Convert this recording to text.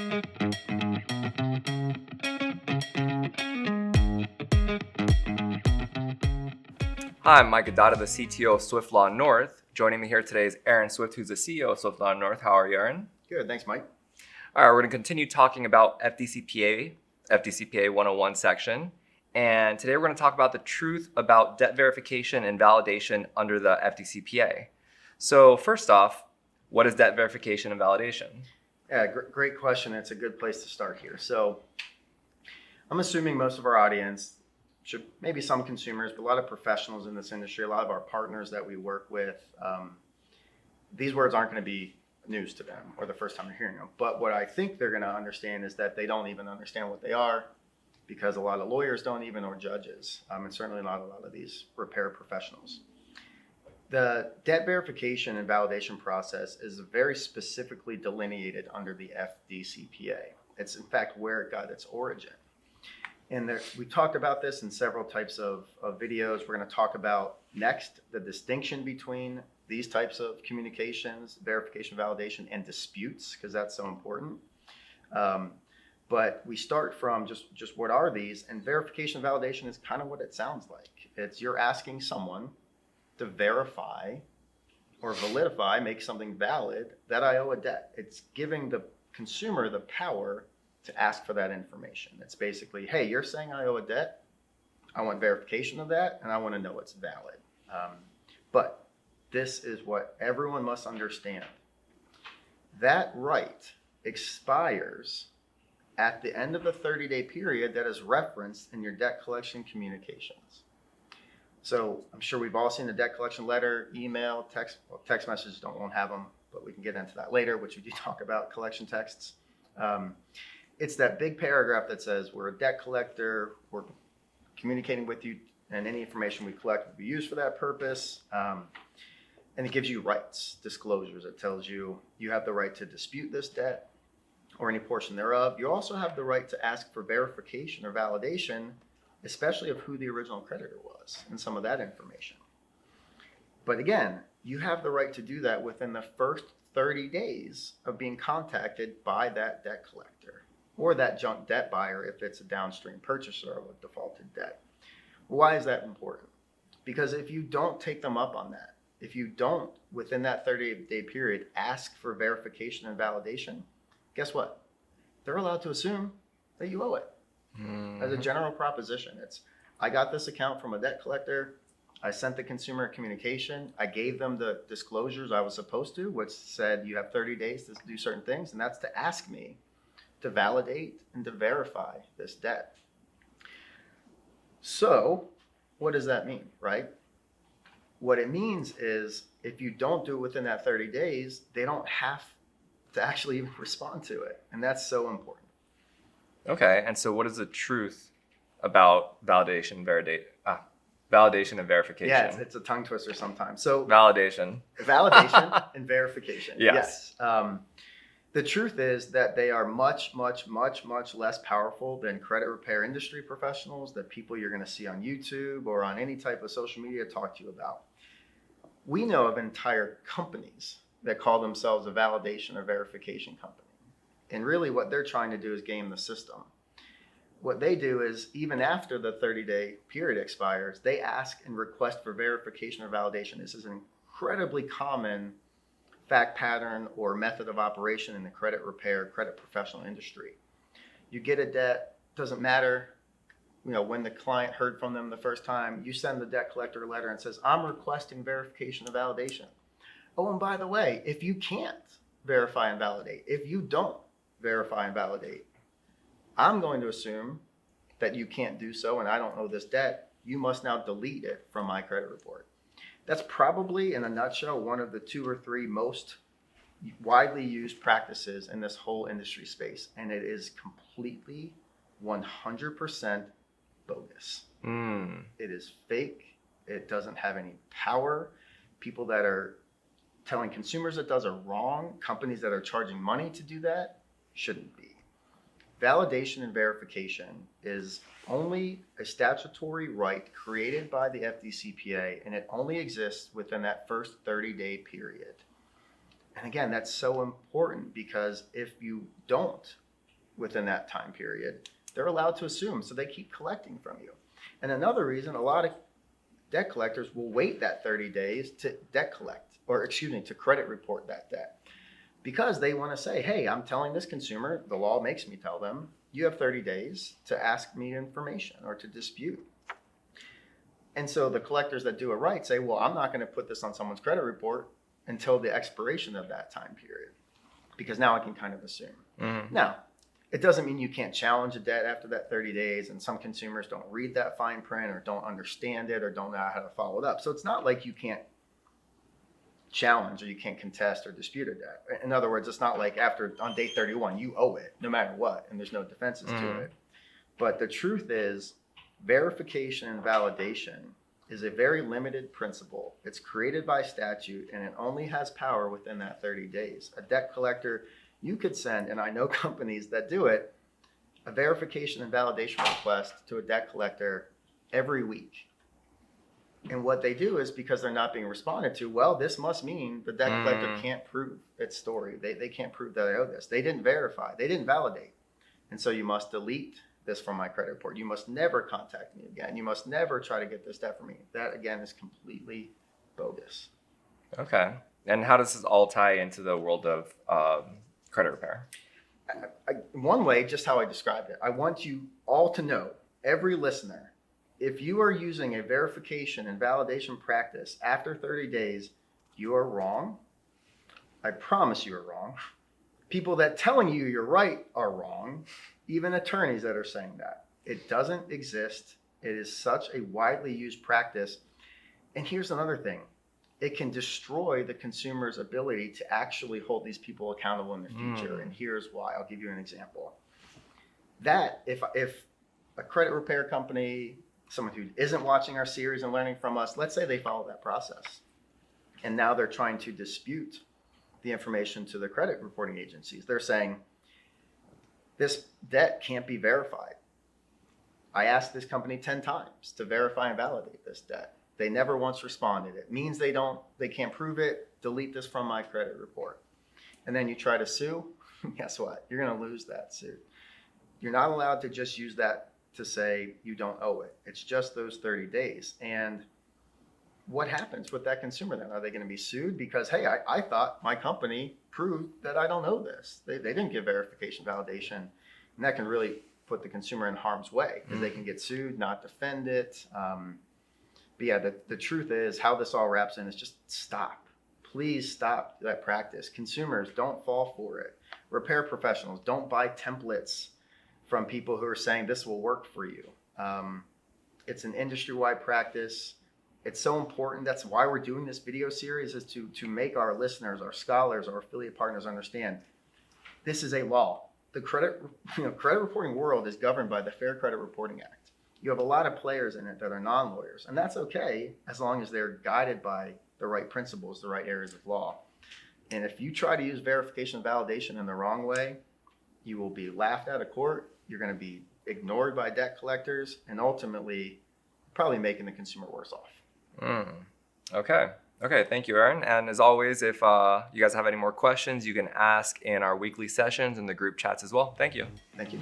Hi, I'm Mike Adada, the CTO of Swift Law North. Joining me here today is Aaron Swift, who's the CEO of Swift Law North. How are you, Aaron? Good, thanks, Mike. All right, we're going to continue talking about FDCPA 101 section. And today we're going to talk about the truth about debt verification and validation under the FDCPA. So first off, what is debt verification and validation? Yeah, great question. It's a good place to start here. So I'm assuming most of our audience, maybe some consumers, but a lot of professionals in this industry, a lot of our partners that we work with, these words aren't going to be news to them or the first time they're hearing them. But what I think they're going to understand is that they don't even understand what they are, because a lot of lawyers don't even, or judges, and certainly not a lot of these repair professionals. The debt verification and validation process is very specifically delineated under the FDCPA. It's in fact where it got its origin. And we talked about this in several types of videos. We're going to talk about next the distinction between these types of communications, verification, validation, and disputes, because that's so important. But we start from just what are these, and verification and validation is kind of what it sounds like. It's you're asking someone to verify or validify, make something valid, that I owe a debt. It's giving the consumer the power to ask for that information. It's basically, hey, you're saying I owe a debt. I want verification of that, and I want to know it's valid. But this is what everyone must understand. That right expires at the end of the 30-day period that is referenced in your debt collection communications. So I'm sure we've all seen the debt collection letter, email, text. Well, text messages won't have them, but we can get into that later, which we do talk about collection texts. It's that big paragraph that says we're a debt collector, we're communicating with you, and any information we collect will be used for that purpose. And it gives you rights, disclosures. It tells you you have the right to dispute this debt or any portion thereof. You also have the right to ask for verification or validation, especially of who the original creditor was and some of that information. But again, you have the right to do that within the first 30 days of being contacted by that debt collector or that junk debt buyer if it's a downstream purchaser of a defaulted debt. Why is that important? Because if you don't take them up on that, if you don't, within that 30-day period, ask for verification and validation, guess what? They're allowed to assume that you owe it. Mm-hmm. As a general proposition, it's, I got this account from a debt collector, I sent the consumer a communication, I gave them the disclosures I was supposed to, which said you have 30 days to do certain things, and that's to ask me to validate and to verify this debt. So what does that mean, right? What it means is if you don't do it within that 30 days, they don't have to actually even respond to it. And that's so important. Okay, and so what is the truth about validation and verification? Yeah, it's a tongue twister sometimes. So validation and verification. Yes. The truth is that they are much, much, much, much less powerful than credit repair industry professionals, that people you're going to see on YouTube or on any type of social media talk to you about. We know of entire companies that call themselves a validation or verification company. And really what they're trying to do is game the system. What they do is, even after the 30-day period expires, they ask and request for verification or validation. This is an incredibly common fact pattern or method of operation in the credit repair, credit professional industry. You get a debt, doesn't matter, when the client heard from them the first time, you send the debt collector a letter and says, I'm requesting verification and validation. Oh, and by the way, if you can't verify and validate, if you don't verify and validate, I'm going to assume that you can't do so and I don't owe this debt. You must now delete it from my credit report. That's probably, in a nutshell, one of the 2 or 3 most widely used practices in this whole industry space. And it is completely 100% bogus. It is fake. It doesn't have any power. People that are telling consumers it does are wrong. Companies that are charging money to do that shouldn't be. Validation and verification is only a statutory right created by the FDCPA, and it only exists within that first 30-day period. And again, that's so important because if you don't within that time period, they're allowed to assume. So they keep collecting from you. And another reason, a lot of debt collectors will wait that 30 days to to credit report that debt. Because they want to say, hey, I'm telling this consumer, the law makes me tell them, you have 30 days to ask me information or to dispute. And so the collectors that do it right say, well, I'm not going to put this on someone's credit report until the expiration of that time period, because now I can kind of assume. Mm-hmm. Now, it doesn't mean you can't challenge a debt after that 30 days, and some consumers don't read that fine print or don't understand it or don't know how to follow it up. So it's not like you can't challenge or you can't contest or dispute a debt. In other words, it's not like on day 31, you owe it no matter what, and there's no defenses to it. But the truth is, verification and validation is a very limited principle. It's created by statute, and it only has power within that 30 days. A debt collector, you could send, and I know companies that do it, a verification and validation request to a debt collector every week. And what they do is, because they're not being responded to, well, this must mean the debt collector can't prove its story. They can't prove that I owe this. They didn't verify. They didn't validate. And so you must delete this from my credit report. You must never contact me again. You must never try to get this debt from me. That, again, is completely bogus. Okay. And how does this all tie into the world of credit repair? One way, just how I described it, I want you all to know, every listener, if you are using a verification and validation practice after 30 days, you are wrong. I promise you are wrong. People that telling you you're right are wrong. Even attorneys that are saying that. It doesn't exist. It is such a widely used practice. And here's another thing. It can destroy the consumer's ability to actually hold these people accountable in the future. And here's why. I'll give you an example. That if a credit repair company, someone who isn't watching our series and learning from us, let's say they follow that process. And now they're trying to dispute the information to the credit reporting agencies. They're saying, this debt can't be verified. I asked this company 10 times to verify and validate this debt. They never once responded. It means they can't prove it. Delete this from my credit report. And then you try to sue. Guess what? You're going to lose that suit. You're not allowed to just use that to say you don't owe it. It's just those 30 days. And what happens with that consumer then? Are they going to be sued? Because, hey, I thought my company proved that I don't owe this. They didn't give verification validation. And that can really put the consumer in harm's way, because they can get sued, not defend it. But yeah, the truth is, how this all wraps in is just stop. Please stop that practice. Consumers, don't fall for it. Repair professionals, don't buy templates from people who are saying this will work for you. It's an industry-wide practice. It's so important. That's why we're doing this video series, is to make our listeners, our scholars, our affiliate partners understand this is a law. The credit reporting world is governed by the Fair Credit Reporting Act. You have a lot of players in it that are non-lawyers, and that's okay as long as they're guided by the right principles, the right areas of law. And if you try to use verification and validation in the wrong way, you will be laughed out of court. You're going to be ignored by debt collectors, and ultimately probably making the consumer worse off. Okay, thank you, Aaron. And as always, if you guys have any more questions, you can ask in our weekly sessions and the group chats as well. Thank you. Thank you.